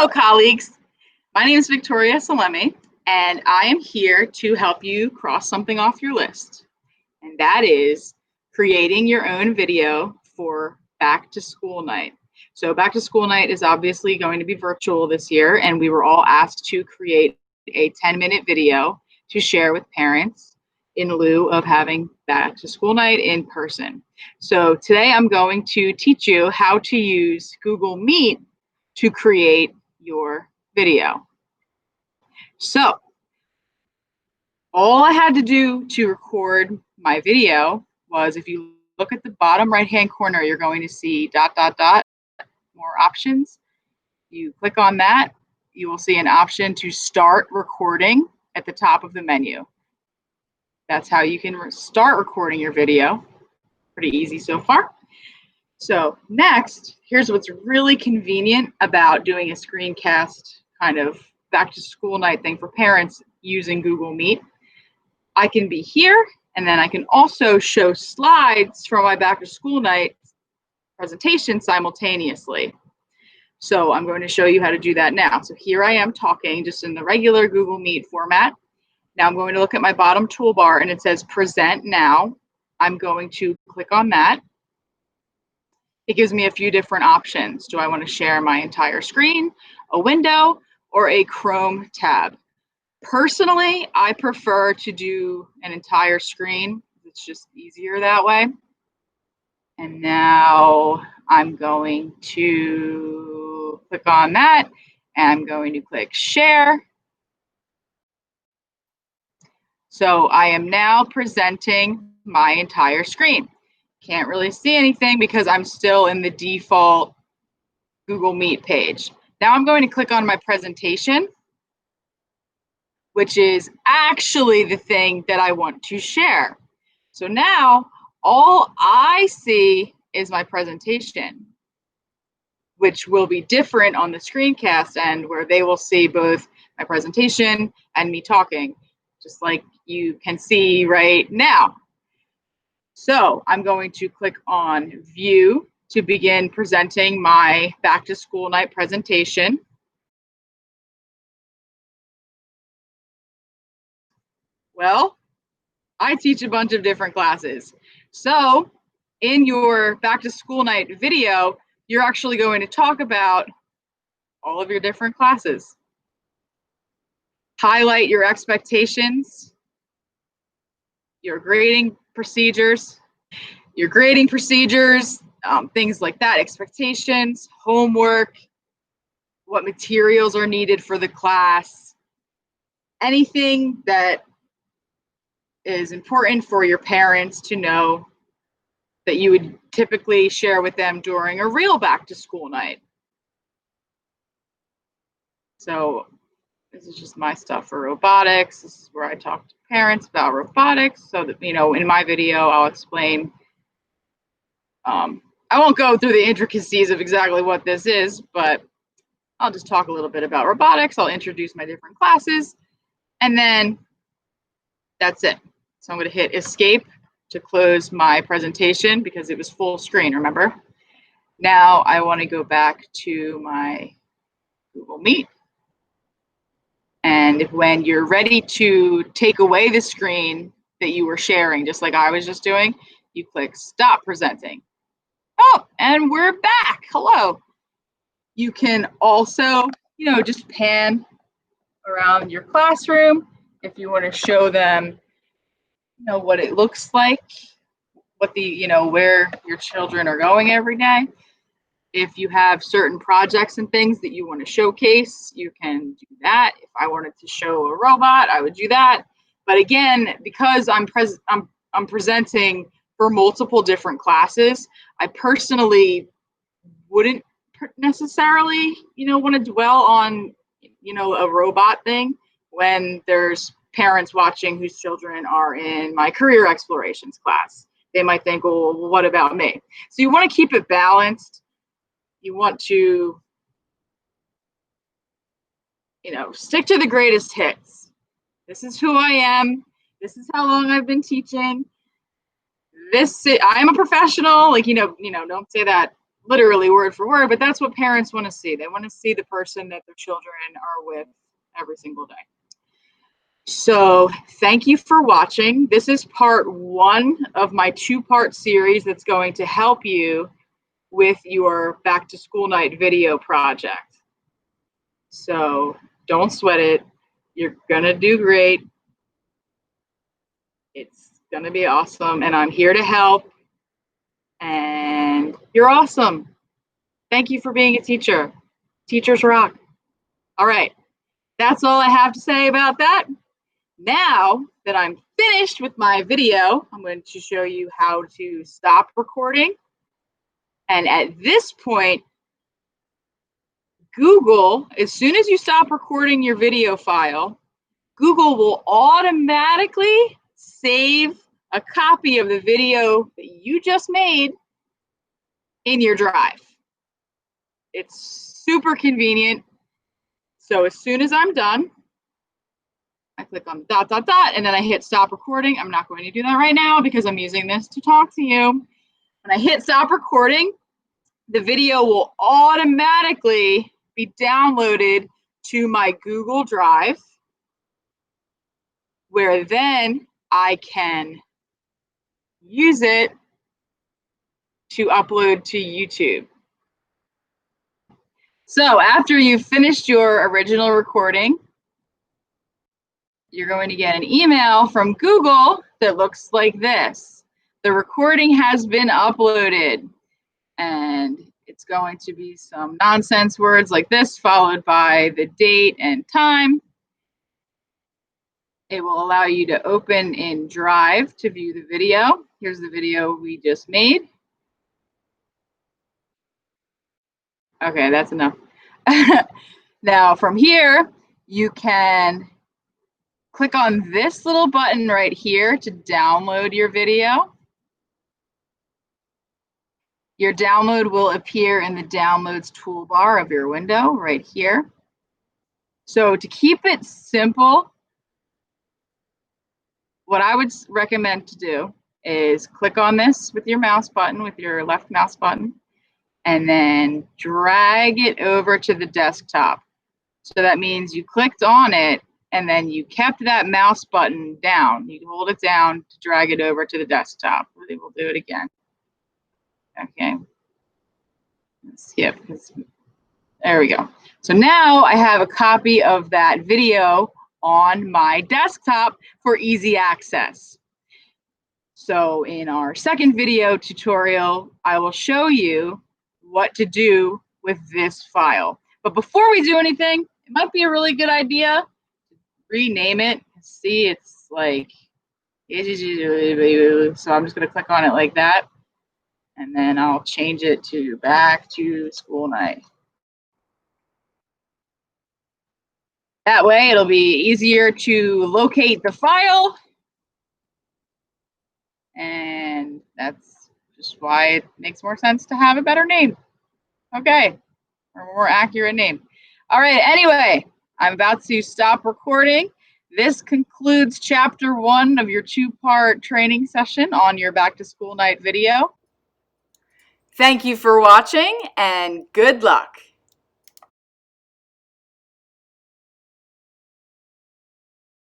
Hello, colleagues. My name is Victoria Salemi, and I am here to help you cross something off your list, and that is creating your own video for back to school night. So back to school night is obviously going to be virtual this year, and we were all asked to create a 10-minute video to share with parents in lieu of having back to school night in person. So today I'm going to teach you how to use Google Meet to create your video. So all I had to do to record my video was, if you look at the bottom right-hand corner, you're going to see ... more options. You click on that, you will see an option to start recording at the top of the menu. That's how you can start recording your video. Pretty easy so far. So next, here's what's really convenient about doing a screencast kind of back to school night thing for parents using Google Meet. I can be here, and then I can also show slides from my back to school night presentation simultaneously. So I'm going to show you how to do that now. So here I am talking just in the regular Google Meet format. Now I'm going to look at my bottom toolbar, and it says Present Now. I'm going to click on that. It gives me a few different options. Do I want to share my entire screen, a window, or a Chrome tab? Personally, I prefer to do an entire screen. It's just easier that way. And now I'm going to click on that, and I'm going to click Share. So I am now presenting my entire screen. Can't really see anything because I'm still in the default Google Meet page. Now I'm going to click on my presentation, which is actually the thing that I want to share. So now all I see is my presentation, which will be different on the screencast end, where they will see both my presentation and me talking, just like you can see right now. So I'm going to click on View to begin presenting my back to school night presentation. Well, I teach a bunch of different classes. So in your back to school night video, you're actually going to talk about all of your different classes. Highlight your expectations, your grading procedures, things like that, expectations, homework, what materials are needed for the class, anything that is important for your parents to know that you would typically share with them during a real back to school night. So this is just my stuff for robotics. This is where I talk to parents about robotics, so that, you know, in my video, I'll explain. I won't go through the intricacies of exactly what this is, but I'll just talk a little bit about robotics. I'll introduce my different classes, and then that's it. So I'm going to hit Escape to close my presentation because it was full screen, remember? Now I want to go back to my Google Meet. And when you're ready to take away the screen that you were sharing, just like I was just doing, you click Stop Presenting. Oh, and we're back. Hello. You can also, just pan around your classroom if you want to show them, what it looks like, what where your children are going every day. If you have certain projects and things that you want to showcase, you can do that. If I wanted to show a robot, I would do that. But again, because I'm presenting for multiple different classes, I personally wouldn't necessarily, want to dwell on, a robot thing when there's parents watching whose children are in my career explorations class. They might think, well, what about me? So you want to keep it balanced. You want to, stick to the greatest hits. This is who I am. This is how long I've been teaching. I am a professional. Don't say that literally word for word, but that's what parents want to see. They want to see the person that their children are with every single day. So thank you for watching. This is part 1 of my 2-part series that's going to help you with your back to school night video project. So don't sweat it. You're gonna do great. It's gonna be awesome, and I'm here to help. And you're awesome. Thank you for being a teacher. Teachers rock. All right, that's all I have to say about that. Now that I'm finished with my video, I'm going to show you how to stop recording. And at this point, Google, as soon as you stop recording your video file, Google will automatically save a copy of the video that you just made in your drive. It's super convenient. So as soon as I'm done, I click on the ... and then I hit stop recording. I'm not going to do that right now because I'm using this to talk to you. When I hit stop recording, the video will automatically be downloaded to my Google Drive, where then I can use it to upload to YouTube. So after you've finished your original recording, you're going to get an email from Google that looks like this. The recording has been uploaded, and it's going to be some nonsense words like this, followed by the date and time. It will allow you to open in Drive to view the video. Here's the video we just made. Okay, that's enough. Now from here, you can click on this little button right here to download your video. Your download will appear in the downloads toolbar of your window right here. So to keep it simple, what I would recommend to do is click on this with your mouse button, with your left mouse button, and then drag it over to the desktop. So that means you clicked on it and then you kept that mouse button down. You hold it down to drag it over to the desktop. We'll do it again. Okay. Let's skip. There we go. So now I have a copy of that video on my desktop for easy access. So in our second video tutorial, I will show you what to do with this file. But before we do anything, it might be a really good idea to rename it. See, it's like, so I'm just going to click on it like that, and then I'll change it to Back to School Night. That way it'll be easier to locate the file, and that's just why it makes more sense to have a better name. Okay, or a more accurate name. All right, anyway, I'm about to stop recording. This concludes chapter 1 of your 2-part training session on your back to school night video. Thank you for watching, and good luck.